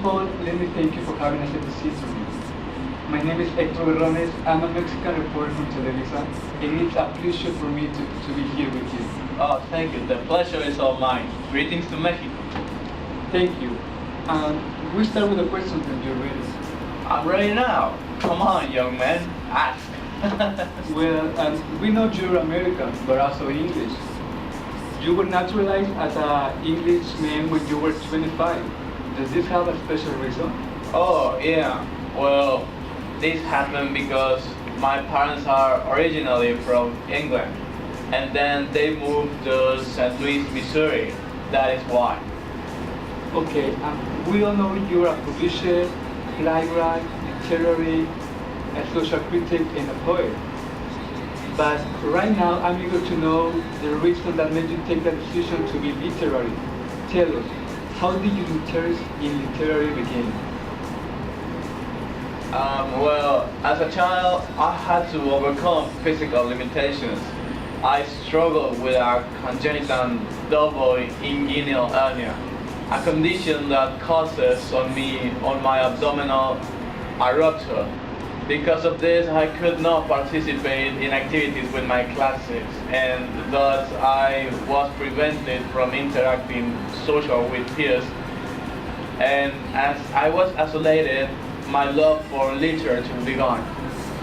all, let me thank you for having us at this interview. My name is Hector Berrones. I'm a Mexican reporter from Televisa, and it's a pleasure for me to be here with you. Oh, thank you. The pleasure is all mine. Greetings to Mexico. Thank you. We start with a question when you're ready. I'm ready now. Come on, young man. Ask. Well, we know you're American, but also English. You were naturalized as an Englishman when you were 25. Does this have a special reason? Oh, yeah. Well, this happened because my parents are originally from England. And then they moved to St. Louis, Missouri. That is why. Okay, we all know you're a publisher, playwright, literary, a social critic, and a poet. But right now, I'm eager to know the reason that made you take the decision to be literary. Tell us, how did your interest in literary begin? Well, as a child, I had to overcome physical limitations. I struggled with a congenital double inguinal hernia, a condition that causes on my abdominal a rupture. Because of this, I could not participate in activities with my classmates, and thus I was prevented from interacting social with peers. And as I was isolated, my love for literature began.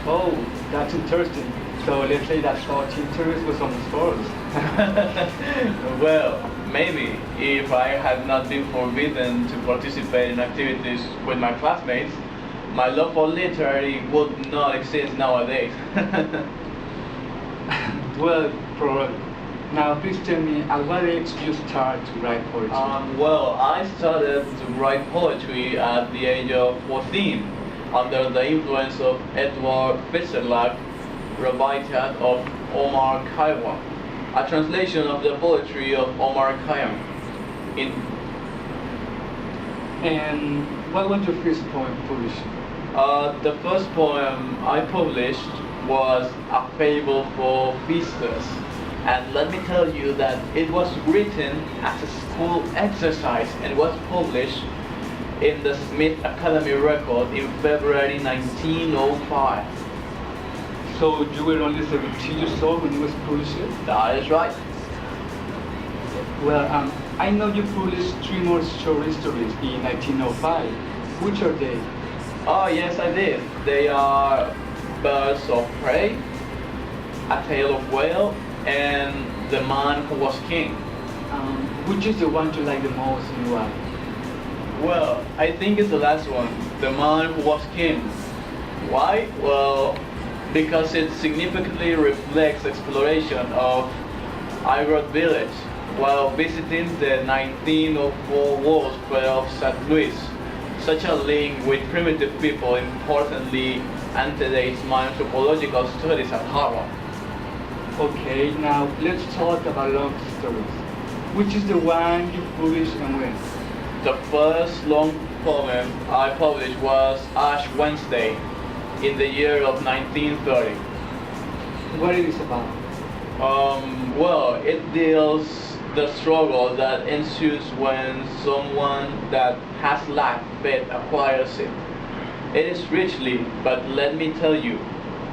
Oh, that's interesting. So let's say that such interest was on sports. Well, maybe if I had not been forbidden to participate in activities with my classmates, my love for literature would not exist nowadays. Well, probably. Now, please tell me, at what age did you start to write poetry? Well, I started to write poetry at the age of 14 under the influence of Edward Fitzgerald, Rabitat of Omar Khayyam, a translation of the poetry of Omar Khayyam. And what was your first poem published? The first poem I published was a fable for feasters. And let me tell you that it was written as a school exercise and was published in the Smith Academy record in February 1905. So you were only 17 years old when it was published? That is right. Well, I know you published 3 more short stories in 1905. Which are they? Oh yes, I did. They are Birds of Prey, A Tale of Whale, and The Man Who Was King. Which is the one you like the most and why? Well, I think it's the last one, The Man Who Was King. Why? Well, because it significantly reflects exploration of Irod village while visiting the 1904 World's Fair of St. Louis. Such a link with primitive people importantly antedates my anthropological studies at Harvard. Okay, now let's talk about long stories. Which is the one you published and when? The first long poem I published was Ash Wednesday in the year of 1930. What it is about? Well, it deals the struggle that ensues when someone that has lacked faith acquires it. It is richly, but let me tell you,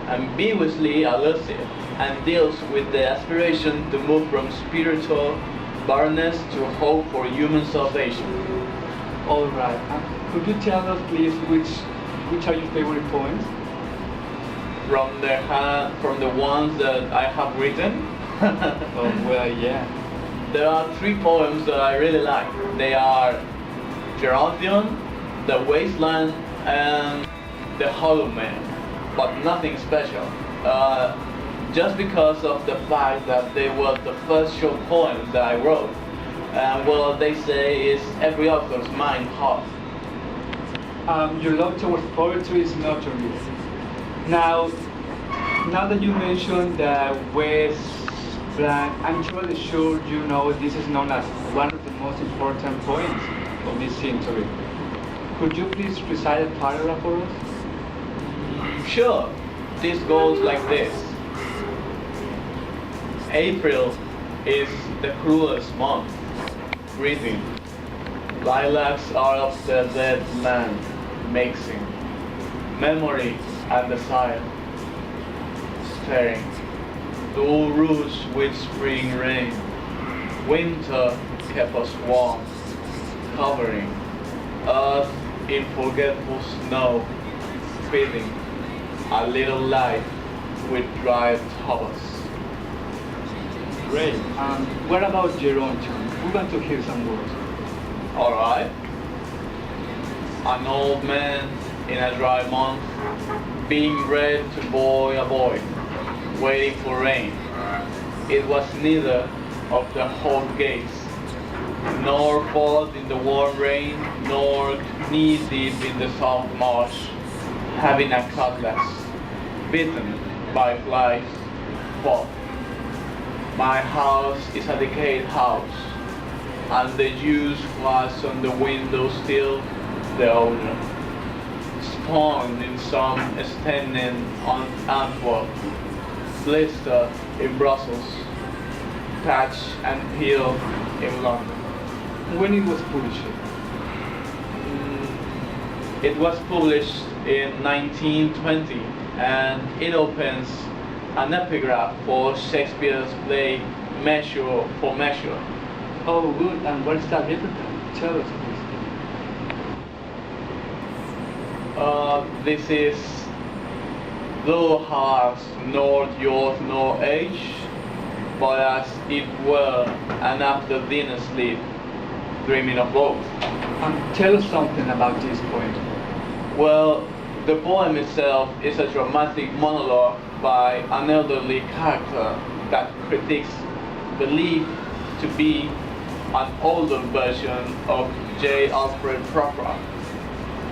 ambiguously elusive, and deals with the aspiration to move from spiritual barrenness to hope for human salvation. All right. Could you tell us, please, which are your favorite poems? From the ones that I have written. Oh, well, yeah. There are 3 poems that I really like. They are Gerontion, The Wasteland, and The Hollow Man, but nothing special. Just because of the fact that they were the first short poems that I wrote. And what they say is every author's mind hot. Your love towards poetry is notorious. Now that you mentioned the West Bank, I'm totally sure you know this is known as one of the most important points of this century. Could you please recite a paragraph for us? Sure, this goes like this. April is the cruelest month. Breathing. Lilacs are of the dead land, mixing memory and desire, staring dull roots with spring rain. Winter kept us warm, covering earth in forgetful snow, feeding a little life with dry towers. Great. What about your own tune? We want to hear some words. Alright. An old man in a dry month, being read to boy a boy, waiting for rain. It was neither of the hot gates, nor fought in the warm rain, nor knee deep in the soft marsh, having a cutlass, bitten by flies, fought. My house is a decayed house, and the juice was on the window still the owner. Spawned in some standing on Antwerp, blister in Brussels, patch and peel in London. When it was published? It was published in 1920, and it opens an epigraph for Shakespeare's play Measure for Measure. Oh, good. And what is that epigraph? Tell us, please. This is thou hast nor youth nor age, but as it were an after dinner sleep, dreaming of both. Tell us something about this poem. Well, the poem itself is a dramatic monologue by an elderly character that critiques believed to be an older version of J. Alfred Prufrock.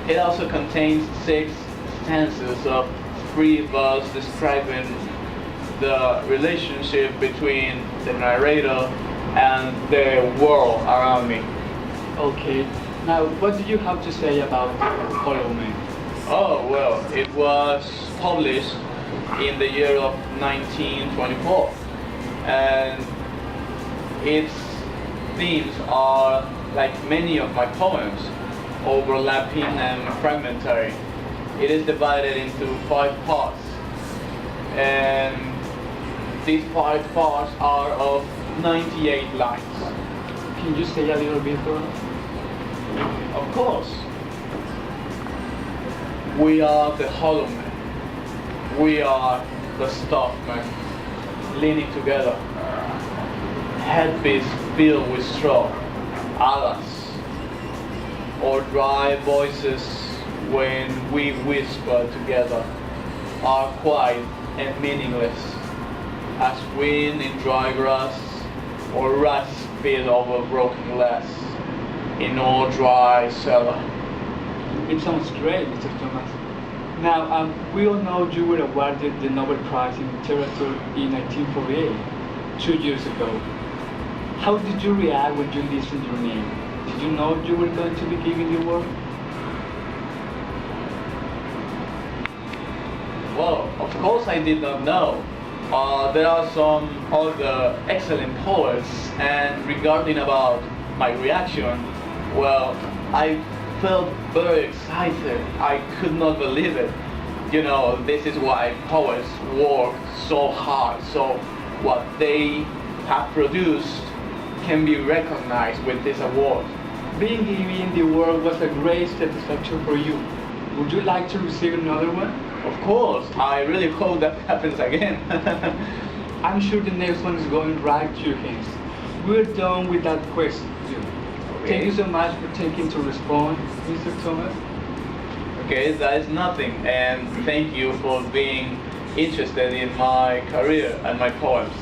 It also contains 6 stanzas of 3 verses describing the relationship between the narrator and the world around me. Okay. Now, what do you have to say about Hollow Man? Oh, well, it was published in the year of 1924, and its themes are, like many of my poems, overlapping and fragmentary. It is divided into 5 parts, and these 5 parts are of 98 lines. Can you say a little bit for us? Of course. We are the hollow men. We are the stuffed men, leaning together, headpiece filled with straw, alas, or dry voices when we whisper together are quiet and meaningless, as wind in dry grass or rats spilled over broken glass in all dry cellar. It sounds great, Mr. Thomas. Now, we all know you were awarded the Nobel Prize in Literature in 1948, 2 years ago. How did you react when you listened your name? Did you know you were going to be given the award? Well, of course I did not know. There are some other excellent poets, and regarding about my reaction, well, I felt very excited. I could not believe it. You know, this is why poets work so hard, so what they have produced can be recognized with this award. Being given the award was a great satisfaction for you. Would you like to receive another one? Of course, I really hope that happens again. I'm sure the next one is going right to your hands. We're done with that question. Thank you so much for taking to respond, Mr. Thomas. Okay, that is nothing, and thank you for being interested in my career and my poems.